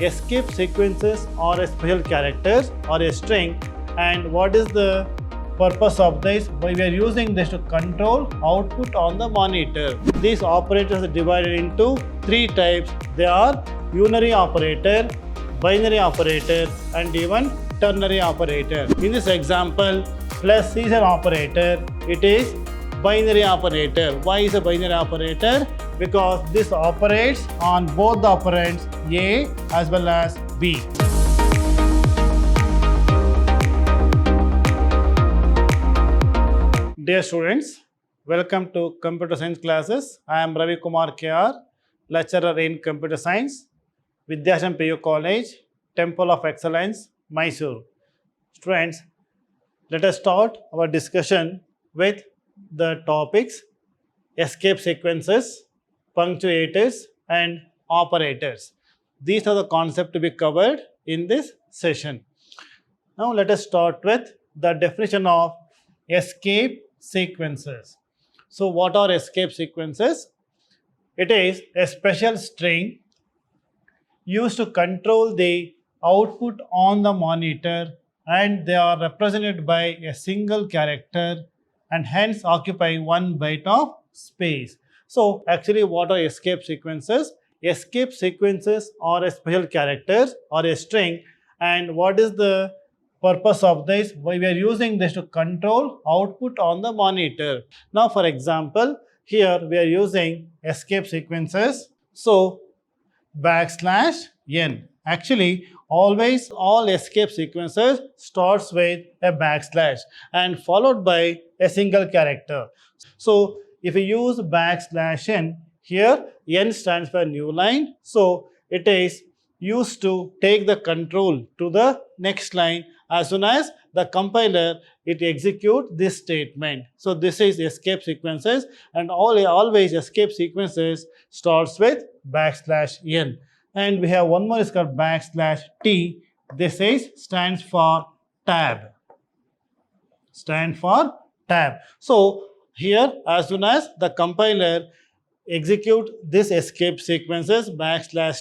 escape sequences or a special characters or a string, and what is the purpose of this? We are using this to control output on the monitor. These operators are divided into three types. They are unary operator, binary operator, and even ternary operator. In this example, plus is an operator. It is binary operator. Why is a binary operator? Because this operates on both the operands A as well as B. Dear students, welcome to Computer Science classes. I am Ravi Kumar KR, lecturer in Computer Science, Vidhyaashram PU College, Temple of Excellence, Mysore. Students, let us start our discussion with the topics escape sequences, punctuators, and operators. These are the concepts to be covered in this session. Now let us start with the definition of escape sequences. So what are escape sequences? It is a special string used to control the output on the monitor, and they are represented by a single character and hence occupy 1 byte of space. So actually what are escape sequences? Escape sequences are a special character or a string, and what is the purpose of this? We are using this to control output on the monitor. Now for example, here we are using escape sequences. So \n. Actually, always all escape sequences starts with a backslash and followed by a single character. So if we use \n, here n stands for new line. So it is used to take the control to the next line as soon as the compiler it executes this statement. So this is escape sequences, and always escape sequences starts with \n. And we have one more is called \t. This is stands for tab. So here as soon as the compiler execute this escape sequences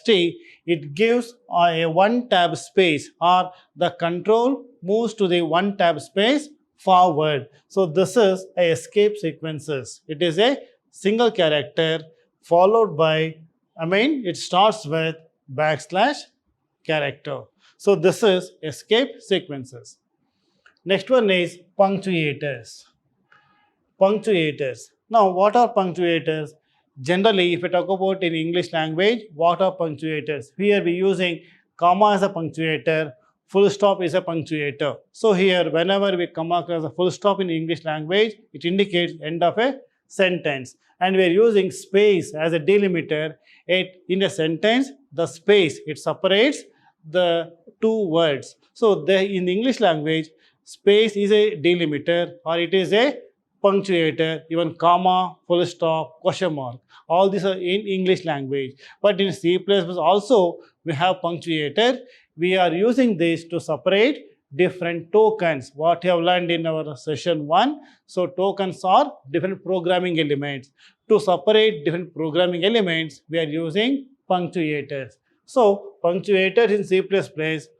\t, it gives a one tab space, or the control moves to the one tab space forward. So this is a escape sequences. It is a single character followed by, it starts with \character. So this is escape sequences. Next one is punctuators. Now what are punctuators? Generally, if we talk about in English language, what are punctuators? Here we are using comma as a punctuator, full stop is a punctuator. So here whenever we come across a full stop in English language, it indicates end of a sentence. And we are using space as a delimiter. In a sentence, the space, it separates the two words. So in the English language, space is a delimiter or it is a punctuator, even comma, full stop, question mark. All these are in English language. But in C++ also we have punctuator. We are using this to separate different tokens. What you have learned in our session 1. So tokens are different programming elements. To separate different programming elements, we are using punctuators. So punctuators in C++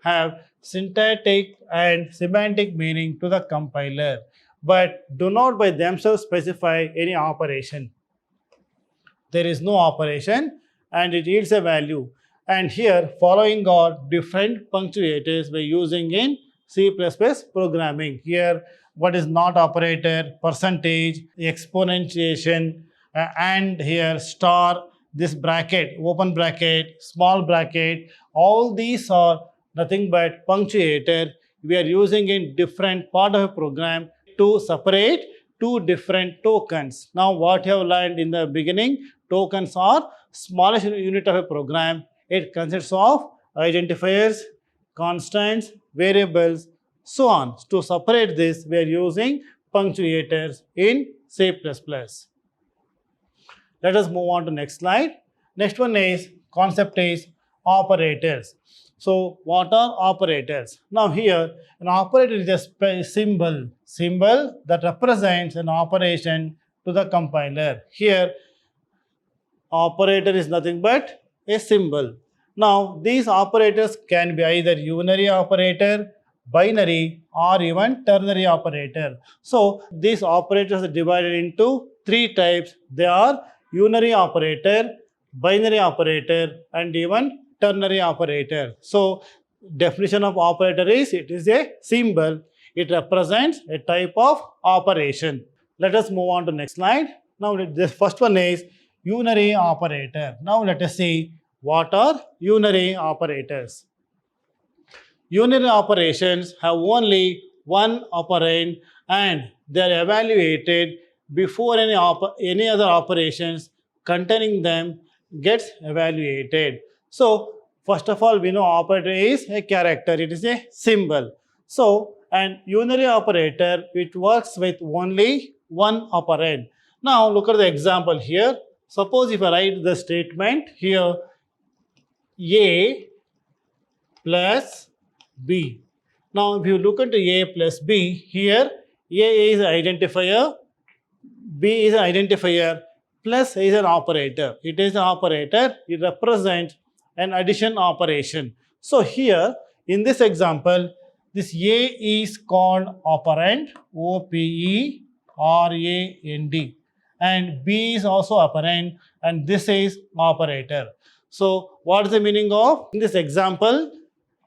have syntactic and semantic meaning to the compiler, but do not by themselves specify any operation. There is no operation and it yields a value. And here following are different punctuators we are using in C++ programming. Here what is not operator, percentage, exponentiation, and here star, this bracket, open bracket, small bracket, all these are nothing but punctuator we are using in different part of a program to separate two different tokens. Now what you have learned in the beginning, tokens are smallest unit of a program. It consists of identifiers, constants, variables, so on. To separate this, we are using punctuators in C++. Let us move on to next slide. Next one is concept is operators. So what are operators? Now here an operator is a symbol that represents an operation to the compiler. Here operator is nothing but a symbol. Now, these operators can be either unary operator, binary, or even ternary operator. So, these operators are divided into three types. They are unary operator, binary operator, and even ternary operator. So, definition of operator is it is a symbol. It represents a type of operation. Let us move on to next slide. Now, the first one is unary operator. Now, let us see what are unary operators. Unary operations have only one operand and they are evaluated before any other operations containing them gets evaluated. So, first of all, we know operator is a character, it is a symbol. So, an unary operator, it works with only one operand. Now, look at the example here. Suppose if I write the statement here, A plus B. Now, if you look into A plus B, here A is an identifier, B is an identifier, plus is an operator. It is an operator, it represents an addition operation. So, here in this example, this A is called operand, OPERAND, and B is also operand, and this is operator. So, what is the meaning of in this example?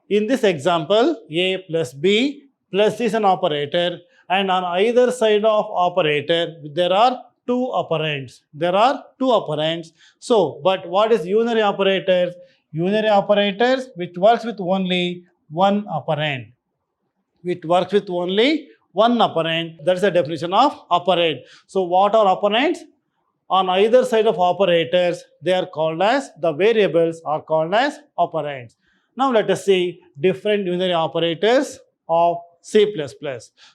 In this example, A plus B plus is an operator, and on either side of operator, there are two operands. There are two operands. So, but what is unary operators? Unary operators which works with only one operand. It works with only one operand. That is the definition of operand. So, what are operands? On either side of operators, they are called as, the variables are called as operands. Now, let us see different unary operators of C++.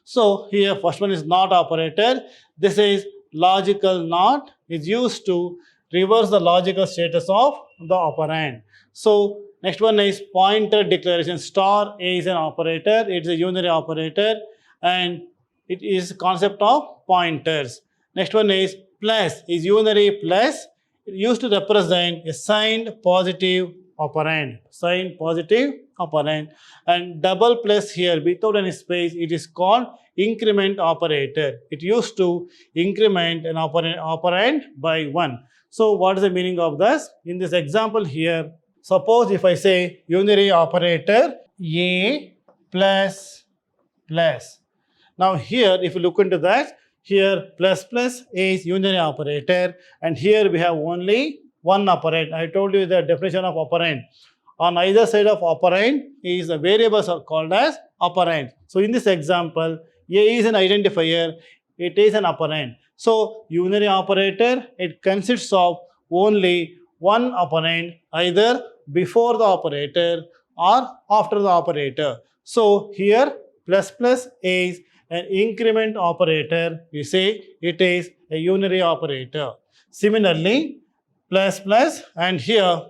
So, here first one is not operator. This is logical not, is used to reverse the logical status of the operand. So, next one is pointer declaration. Star A is an operator. It is a unary operator and it is concept of pointers. Next one is plus, is unary plus, used to represent a signed positive operand. Signed positive operand. And double plus here without any space, it is called increment operator. It used to increment an operand by 1. So, what is the meaning of this? In this example here, suppose if I say unary operator A plus plus. Now, here if you look into that, here plus plus is unary operator and here we have only one operand. I told you the definition of operand. On either side of operand is the variables are called as operand. So, in this example, A is an identifier, it is an operand. So, unary operator, it consists of only one operand either before the operator or after the operator. So, here plus plus is an increment operator, we say it is a unary operator. Similarly, plus plus and here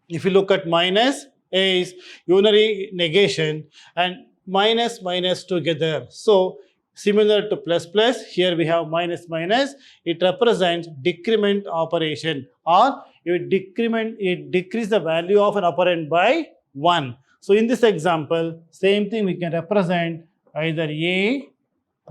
if you look at minus is unary negation and minus minus together. So, similar to plus plus, here we have minus minus, it represents decrement operation or it decrease the value of an operand by 1. So, in this example, same thing we can represent either A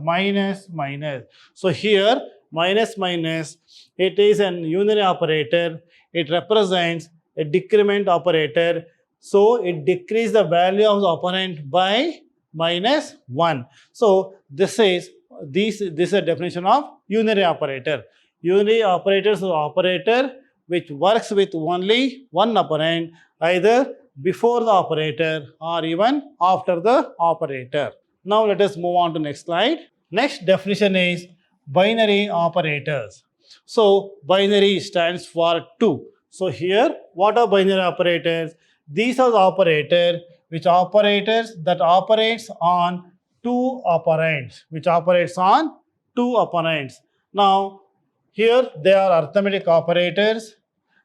minus minus. So, here minus minus, it is an unary operator, it represents a decrement operator. So, it decreases the value of the operand by minus 1. So, this is a definition of unary operator. Unary operator is an operator which works with only one operand either before the operator or even after the operator. Now, let us move on to next slide. Next definition is binary operators. So, binary stands for 2. So, here what are binary operators? These are the operators which operates on two operands, Now, here they are arithmetic operators,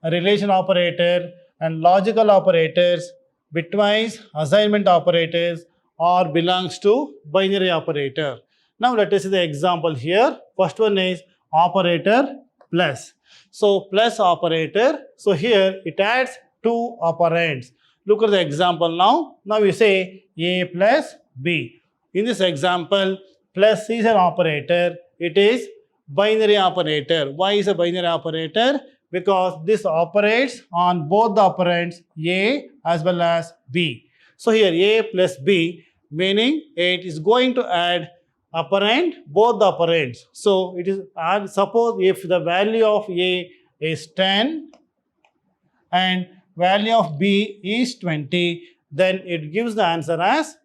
relation operator and logical operators, bitwise assignment operators or belongs to binary operator. Now, let us see the example here. First one is operator plus. So, plus operator. So, here it adds two operands. Look at the example now. Now you say A plus B. In this example, plus is an operator. It is binary operator. Why is a binary operator? Because this operates on both the operands A as well as B. So here A plus B, meaning it is going to add operand, both the operands. So it is, suppose if the value of A is 10 and value of B is 20, then it gives the answer as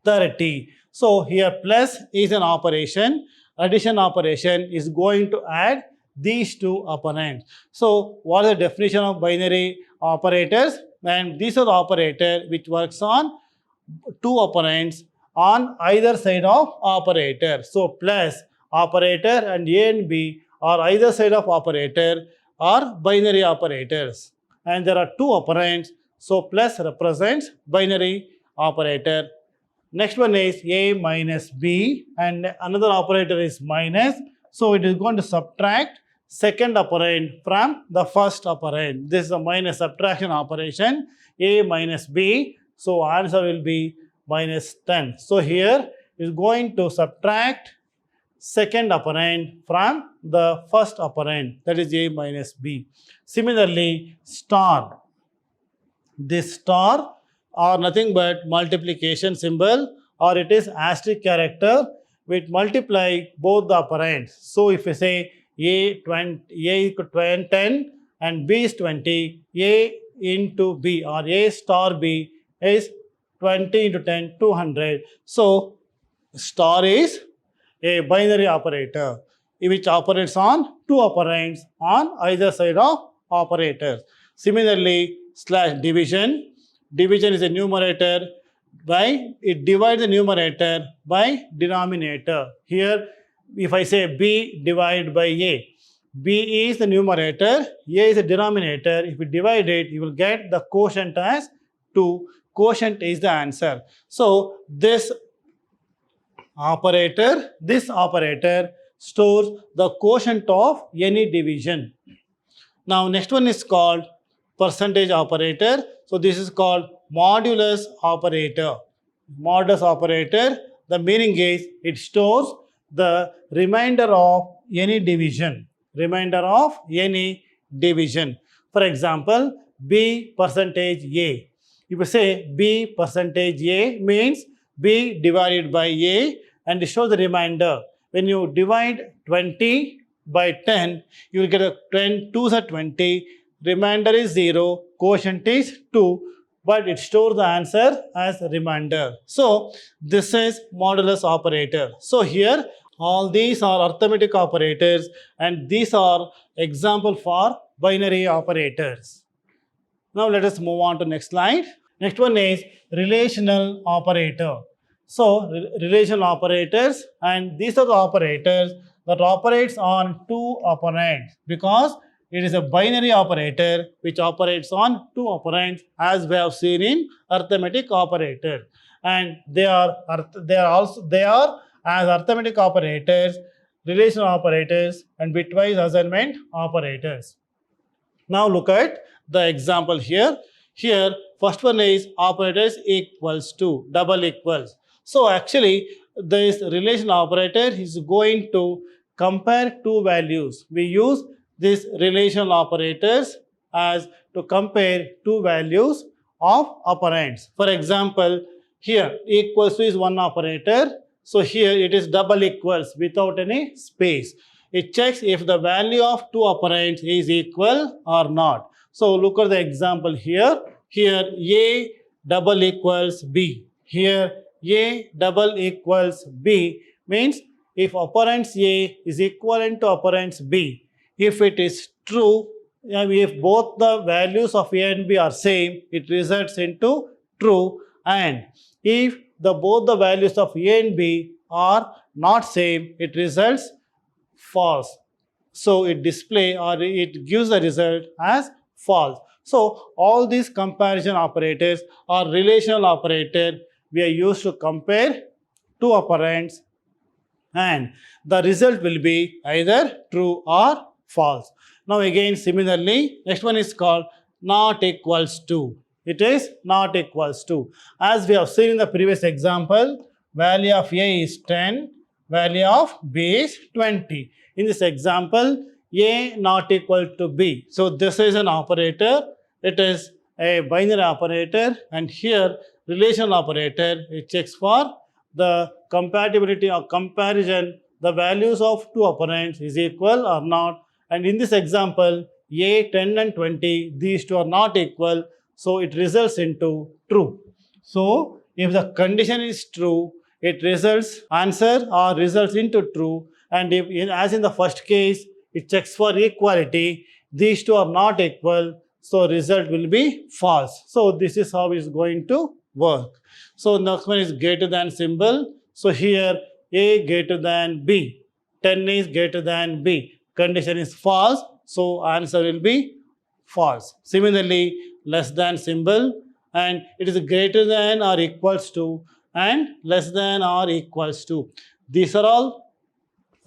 30. So here plus is an operation. Addition operation is going to add these two operands. So what is the definition of binary operators? And these are the operator which works on two operands on either side of operator. So plus operator and A and B are either side of operator are binary operators. And there are two operands. So plus represents binary operator. Next one is A minus B and another operator is minus. So it is going to subtract second operand from the first operand. This is a minus subtraction operation. A minus B. So answer will be minus 10. So here is going to subtract second operand from the first operand. That is A minus B. Similarly, star. This star or nothing but multiplication symbol, or it is asterisk character which multiply both the operands. So if you say A equal to 10 and B is 20, A into B or A star B is 20 into 10, 200. So star is a binary operator which operates on two operands on either side of operators. Similarly, slash division. Division is a numerator by, it divides the numerator by denominator. Here, if I say B divided by A, B is the numerator, A is the denominator. If you divide it, you will get the quotient as 2. Quotient is the answer. So, this operator stores the quotient of any division. Now, next one is called percentage operator. So this is called modulus operator. Modulus operator, the meaning is it stores the remainder of any division. Remainder of any division. For example, B percentage A. If you say B percentage A means B divided by A and it shows the remainder. When you divide 20 by 10, you will get a 10 2s are 20. Remainder is 0, quotient is 2, but it stores the answer as remainder. So, this is modulus operator. So, here all these are arithmetic operators and these are example for binary operators. Now, let us move on to next slide. Next one is relational operator. So, relational operators, and these are the operators that operates on two operands because it is a binary operator which operates on two operands as we have seen in arithmetic operator. And they are as arithmetic operators, relational operators and bitwise assignment operators. Now look at the example here. Here first one is operators equals to, double equals. So actually this relational operator is going to compare two values. We use these relational operators as to compare two values of operands. For example, here equals to is one operator. So here it is double equals without any space. It checks if the value of two operands is equal or not. So look at the example here. Here A double equals B. Here A double equals B means if operands A is equivalent to operands B. If it is true, if both the values of A and B are same, it results into true. And if both the values of A and B are not same, it results false. So it display or it gives the result as false. So all these comparison operators are relational operator we are used to compare two operands and the result will be either true or false. Now again similarly, next one is called not equals to. It is not equals to. As we have seen in the previous example, value of A is 10, value of B is 20. In this example, A not equal to B. So this is an operator. It is a binary operator, and here relational operator, it checks for the compatibility or comparison, the values of two operands is equal or not. And in this example, A, 10 and 20, these two are not equal, so it results into true. So if the condition is true, it results answer or results into true. And if, as in the first case, it checks for equality, these two are not equal, so result will be false. So this is how it's going to work. So next one is greater than symbol. So here A greater than B, 10 is greater than B. Condition is false, so answer will be false. Similarly, less than symbol, and it is greater than or equals to, and less than or equals to. These are all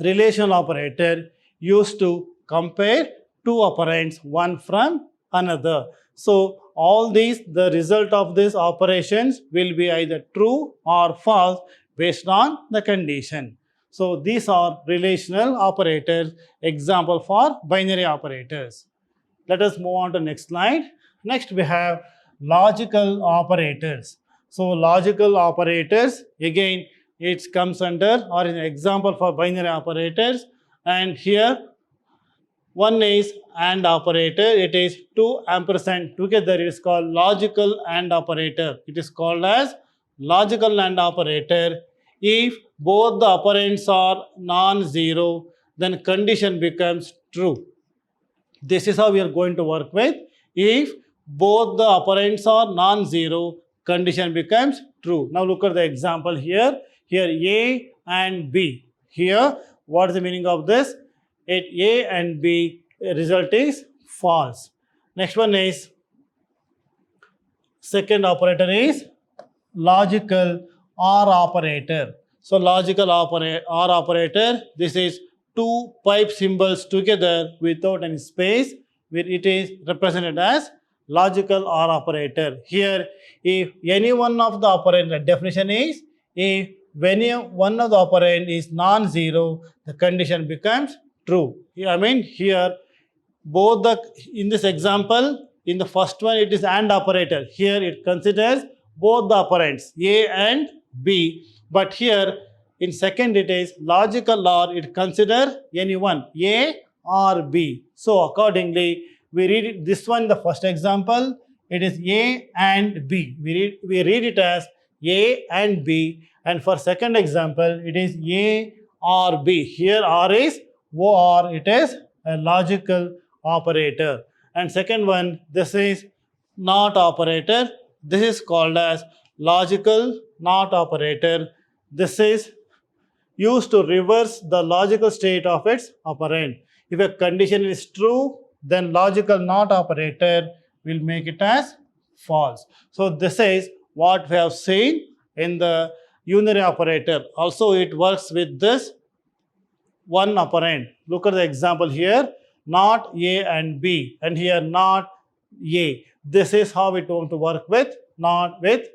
relational operator used to compare two operands one from another. So all these, the result of these operations will be either true or false based on the condition. So these are relational operators, example for binary operators. Let us move on to next slide. Next we have logical operators. So logical operators, again it comes under or an example for binary operators, and here one is AND operator. It is 2 ampersand together. It is called logical AND operator. It is called as logical AND operator. If both the operands are non-zero, then condition becomes true. This is how we are going to work with. If both the operands are non-zero, condition becomes true. Now look at the example here. Here A and B. Here, what is the meaning of this? At A and B, result is false. Next one is, second operator is logical OR operator. So logical OR operator, this is two pipe symbols together without any space, where it is represented as logical OR operator. Here, if any one of the operand, the definition is, if when one of the operand is non-zero, the condition becomes true. I mean here, both the, in this example, in the first one it is AND operator. Here it considers both the operands A and B. But here in second it is logical OR, it considers any one A or B. So accordingly, we read it, this one, the first example, it is A and B. We read it as A and B. And for second example, it is A or B. Here R is OR, it is a logical operator. And second one, this is NOT operator. This is called as logical NOT operator. This is used to reverse the logical state of its operand. If a condition is true, then logical NOT operator will make it as false. So this is what we have seen in the unary operator. Also it works with this one operand. Look at the example here, not A and B, and here not A. This is how we want to work with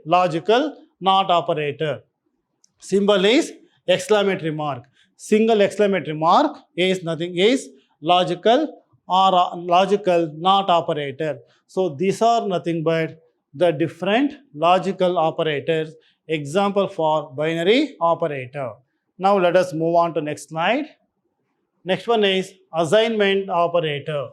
logical NOT operator. Symbol is exclamatory mark. Single exclamatory mark is nothing is logical or logical NOT operator. So these are nothing but the different logical operators, example for binary operator. Now let us move on to next slide. Next one is assignment operator.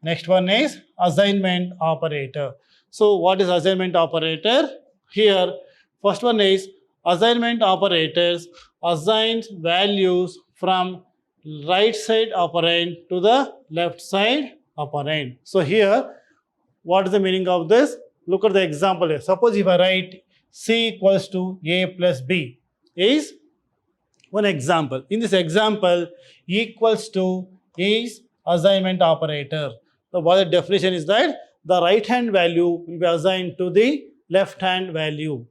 Next one is assignment operator. So what is assignment operator? Here, first one is assignment operators assigns values from right side operand to the left side operand. So here, what is the meaning of this? Look at the example here. Suppose if I write C equals to A plus B is one example. In this example, equals to is assignment operator. So what the definition is that the right hand value will be assigned to the left hand value.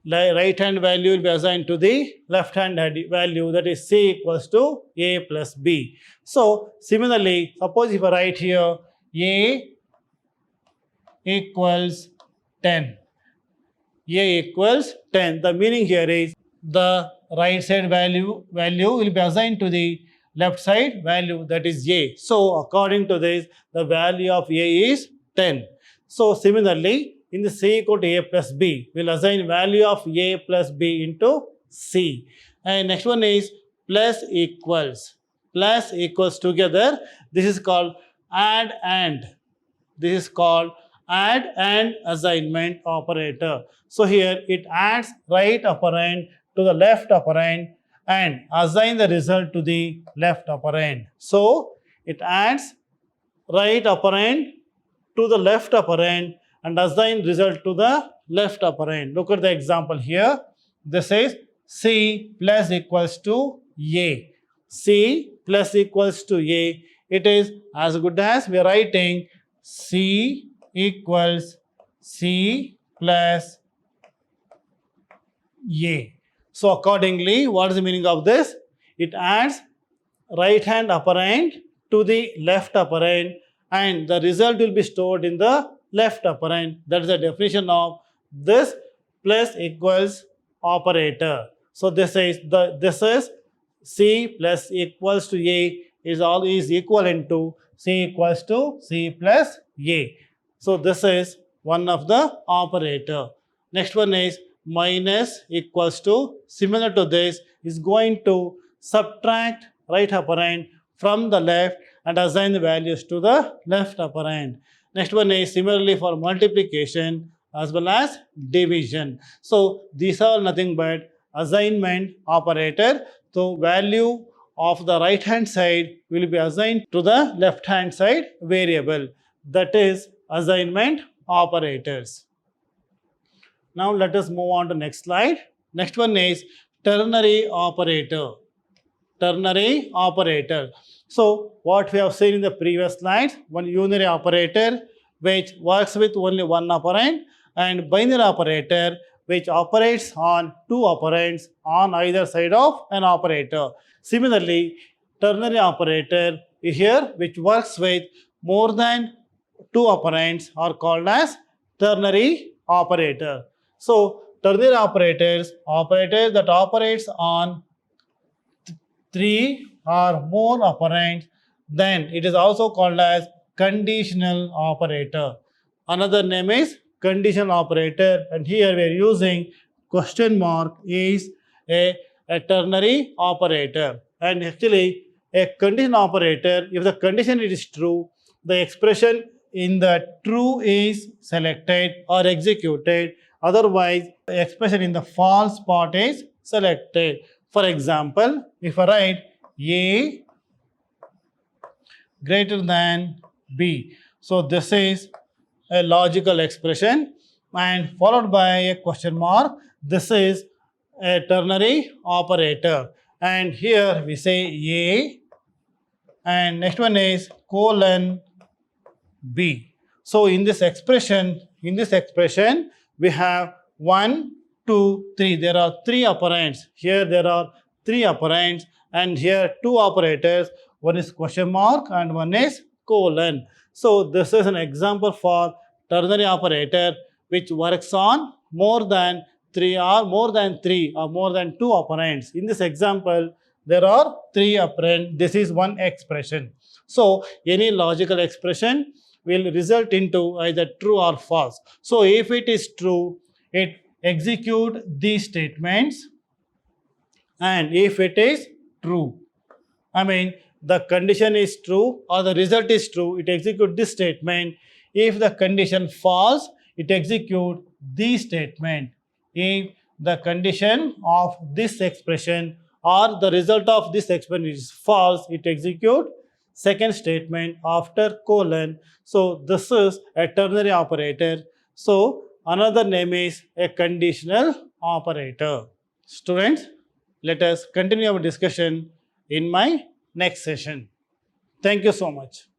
Right hand value will be assigned to the left hand value, that is C equals to A plus B. So similarly, suppose if I write here A equals 10. A equals 10. The meaning here is the right side value will be assigned to the left side value, that is A. So according to this, the value of A is 10. So similarly, in the C equal to A plus B, we'll assign value of A plus B into C. And next one is plus equals. Plus equals together. This is called add and. This is called add and assignment operator. So here it adds right operand to the left operand and assign the result to the left operand. So it adds right operand to the left operand and assign result to the left operand. Look at the example here. This is C plus equals to A. C plus equals to A. It is as good as we are writing C equals C plus A. So accordingly, what is the meaning of this? It adds right hand operand to the left operand and the result will be stored in the left operand. That is the definition of this plus equals operator. So this is C plus equals to A is equivalent to C equals to C plus A. So this is one of the operator. Next one is minus equals to, similar to this, is going to subtract right operand from the left and assign the values to the left operand. Next one is similarly for multiplication as well as division. So these are nothing but assignment operator. So value of the right hand side will be assigned to the left hand side variable. That is assignment operators. Now let us move on to next slide. Next one is ternary operator. Ternary operator. So what we have seen in the previous slides, one unary operator which works with only one operand and binary operator which operates on two operands on either side of an operator. Similarly, ternary operator here which works with more than two operands are called as ternary operator. So ternary operators that operates on three or more operands, then it is also called as conditional operator. Another name is conditional operator, and here we are using question mark is a ternary operator. And actually a conditional operator, if the condition is true, the expression in the true is selected or executed. Otherwise, the expression in the false part is selected. For example, if I write A greater than B, so this is a logical expression and followed by a question mark. This is a ternary operator. And here we say A and next one is colon B. So in this expression, we have 1, 2, 3. There are three operands. Here there are three operands and here two operators. One is question mark and one is colon. So this is an example for ternary operator which works on more than three or more than two operands. In this example, there are three operands. This is one expression. So any logical expression will result into either true or false. So if it is true, it execute these statements, and if it is true, the condition is true or the result is true, it execute this statement. If the condition false, it execute this statement. If the condition of this expression or the result of this expression is false, it execute second statement after colon. So this is a ternary operator. So another name is a conditional operator. Students, let us continue our discussion in my next session. Thank you so much.